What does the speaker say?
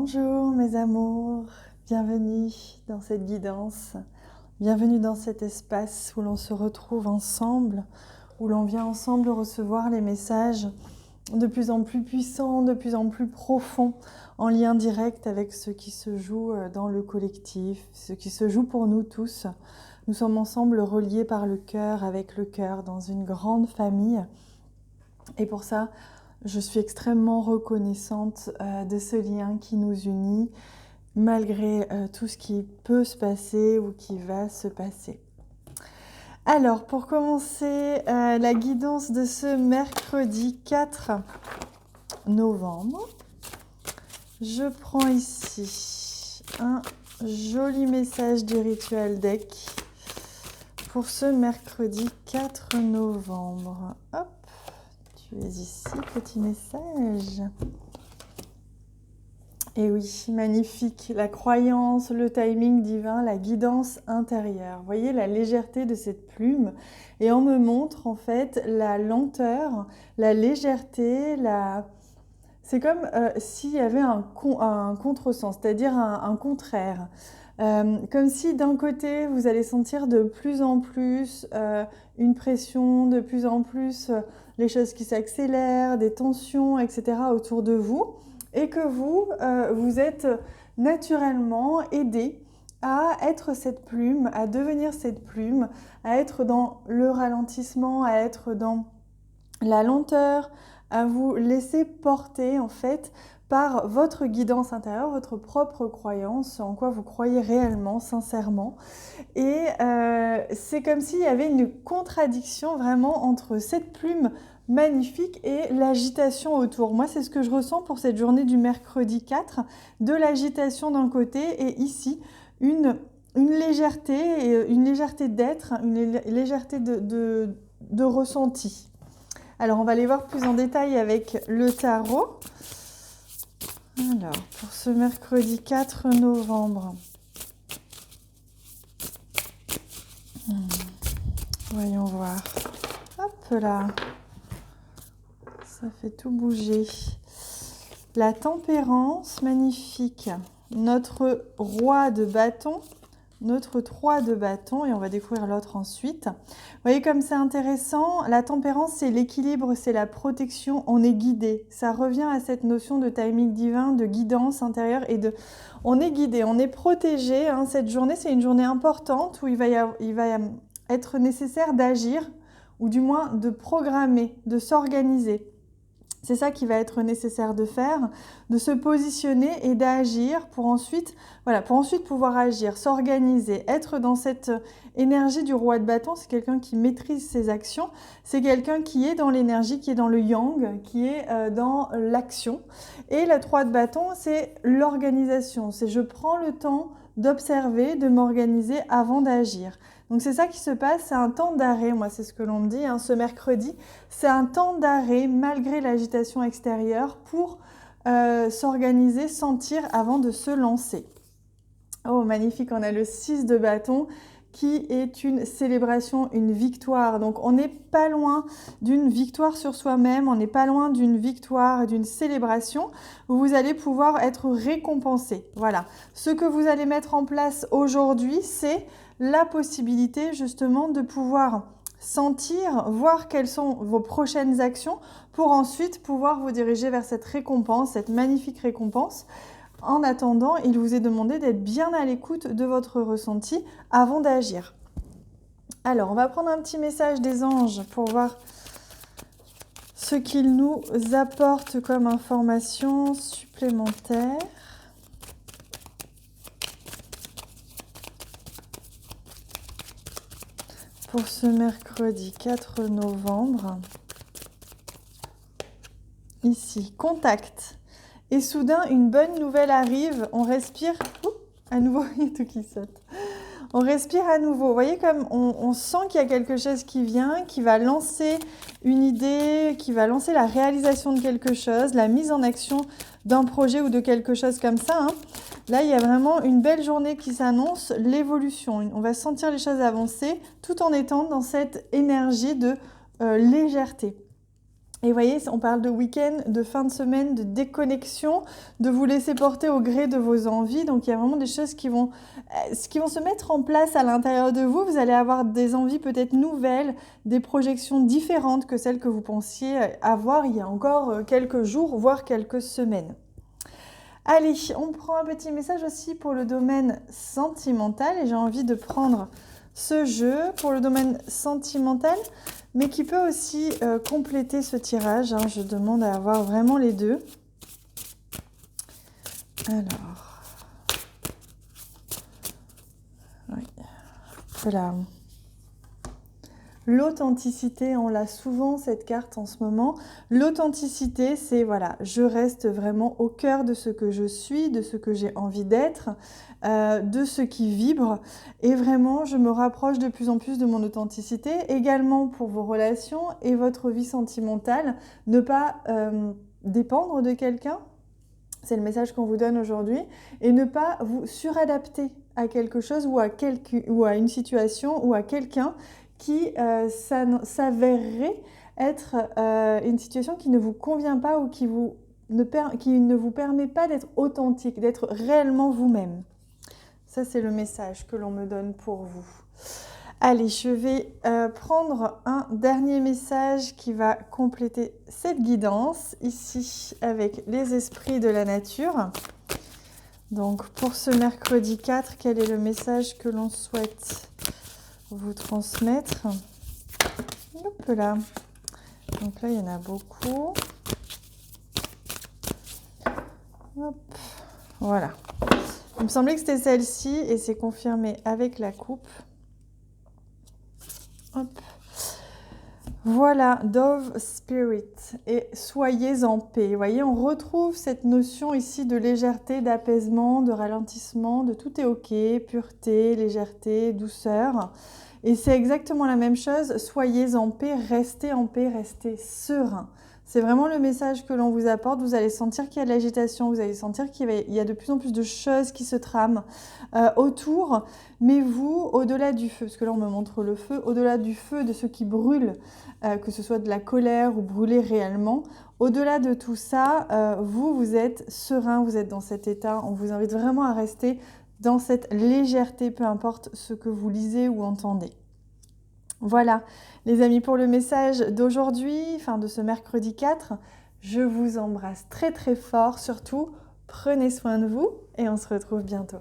Bonjour mes amours, bienvenue dans cette guidance, bienvenue dans cet espace où l'on se retrouve ensemble, où l'on vient ensemble recevoir les messages de plus en plus puissants, de plus en plus profonds, en lien direct avec ce qui se joue dans le collectif, ce qui se joue pour nous tous. Nous sommes ensemble reliés par le cœur, avec le cœur, dans une grande famille. Et pour ça, je suis extrêmement reconnaissante de ce lien qui nous unit, malgré tout ce qui peut se passer ou qui va se passer. Alors, pour commencer la guidance de ce mercredi 4 novembre, je prends ici un joli message du Ritual Deck pour ce mercredi 4 novembre. Hop, tu es ici, petit message. Et oui, magnifique, la croyance, le timing divin, la guidance intérieure. Vous voyez la légèreté de cette plume et on me montre en fait la lenteur, la légèreté, c'est comme s'il y avait un contresens, c'est-à-dire un contraire. Comme si d'un côté vous allez sentir de plus en plus une pression, de plus en plus les choses qui s'accélèrent, des tensions, etc. autour de vous. Et que vous êtes naturellement aidé à être cette plume, à devenir cette plume, à être dans le ralentissement, à être dans la lenteur, à vous laisser porter en fait par votre guidance intérieure, votre propre croyance, en quoi vous croyez réellement, sincèrement. Et c'est comme s'il y avait une contradiction vraiment entre cette plume magnifique et l'agitation autour. Moi, c'est ce que je ressens pour cette journée du mercredi 4, de l'agitation d'un côté et ici, une légèreté d'être, une légèreté de ressenti. Alors, on va aller voir plus en détail avec le tarot. Alors, pour ce mercredi 4 novembre, voyons voir. Hop là. Ça fait tout bouger. La tempérance, magnifique. Notre roi de bâton, notre 3 de bâton, et on va découvrir l'autre ensuite. Vous voyez comme c'est intéressant. La tempérance, c'est l'équilibre, c'est la protection. On est guidé. Ça revient à cette notion de timing divin, de guidance intérieure et de... On est guidé, on est protégé. Hein. Cette journée, c'est une journée importante où il va être nécessaire d'agir, ou du moins de programmer, de s'organiser. C'est ça qui va être nécessaire de faire, de se positionner et d'agir pour ensuite pouvoir agir, s'organiser, être dans cette énergie du roi de bâton. C'est quelqu'un qui maîtrise ses actions, c'est quelqu'un qui est dans l'énergie, qui est dans le yang, qui est dans l'action. Et la 3 de bâton, c'est l'organisation, c'est je prends le temps d'observer, de m'organiser avant d'agir. Donc c'est ça qui se passe, c'est un temps d'arrêt, moi c'est ce que l'on me dit, hein, ce mercredi, c'est un temps d'arrêt malgré l'agitation extérieure pour s'organiser, sentir avant de se lancer. Oh magnifique, on a le 6 de bâton qui est une célébration, une victoire. Donc on n'est pas loin d'une victoire sur soi-même, on n'est pas loin d'une victoire, d'une célébration où vous allez pouvoir être récompensé. Voilà, ce que vous allez mettre en place aujourd'hui, c'est la possibilité justement de pouvoir sentir, voir quelles sont vos prochaines actions pour ensuite pouvoir vous diriger vers cette récompense, cette magnifique récompense. En attendant, il vous est demandé d'être bien à l'écoute de votre ressenti avant d'agir. Alors, on va prendre un petit message des anges pour voir ce qu'ils nous apportent comme information supplémentaire. Pour ce mercredi 4 novembre, ici, contact. Et soudain, une bonne nouvelle arrive, on respire, à nouveau, il y a tout qui saute. On respire à nouveau. Vous voyez comme on sent qu'il y a quelque chose qui vient, qui va lancer une idée, qui va lancer la réalisation de quelque chose, la mise en action d'un projet ou de quelque chose comme ça. Hein. Là, il y a vraiment une belle journée qui s'annonce, l'évolution. On va sentir les choses avancer tout en étant dans cette énergie de légèreté. Et vous voyez, on parle de week-end, de fin de semaine, de déconnexion, de vous laisser porter au gré de vos envies. Donc, il y a vraiment des choses qui vont se mettre en place à l'intérieur de vous. Vous allez avoir des envies peut-être nouvelles, des projections différentes que celles que vous pensiez avoir il y a encore quelques jours, voire quelques semaines. Allez, on prend un petit message aussi pour le domaine sentimental. Et j'ai envie de prendre ce jeu pour le domaine sentimental, mais qui peut aussi compléter ce tirage. Hein. Je demande à avoir vraiment les deux. Alors, oui. Voilà. L'authenticité, on l'a souvent cette carte en ce moment. L'authenticité, c'est voilà, je reste vraiment au cœur de ce que je suis, de ce que j'ai envie d'être, de ce qui vibre. Et vraiment, je me rapproche de plus en plus de mon authenticité. Également pour vos relations et votre vie sentimentale, ne pas dépendre de quelqu'un. C'est le message qu'on vous donne aujourd'hui. Et ne pas vous suradapter à quelque chose ou à une situation ou à quelqu'un qui s'avérerait être une situation qui ne vous convient pas ou qui ne vous permet pas d'être authentique, d'être réellement vous-même. Ça, c'est le message que l'on me donne pour vous. Allez, je vais prendre un dernier message qui va compléter cette guidance, ici, avec les esprits de la nature. Donc, pour ce mercredi 4, quel est le message que l'on souhaite vous transmettre? Hop là. Donc là, il y en a beaucoup. Hop. Voilà. Il me semblait que c'était celle-ci et c'est confirmé avec la coupe. Hop. Voilà, Dove Spirit, et soyez en paix. Vous voyez, on retrouve cette notion ici de légèreté, d'apaisement, de ralentissement, de tout est ok, pureté, légèreté, douceur. Et c'est exactement la même chose, soyez en paix, restez serein. C'est vraiment le message que l'on vous apporte. Vous allez sentir qu'il y a de l'agitation, vous allez sentir qu'il y a de plus en plus de choses qui se trament autour. Mais vous, au-delà du feu, parce que là on me montre le feu, au-delà du feu, de ce qui brûle, que ce soit de la colère ou brûler réellement, au-delà de tout ça, vous êtes serein, vous êtes dans cet état. On vous invite vraiment à rester dans cette légèreté, peu importe ce que vous lisez ou entendez. Voilà, les amis, pour le message d'aujourd'hui, enfin de ce mercredi 4, je vous embrasse très très fort. Surtout, prenez soin de vous et on se retrouve bientôt.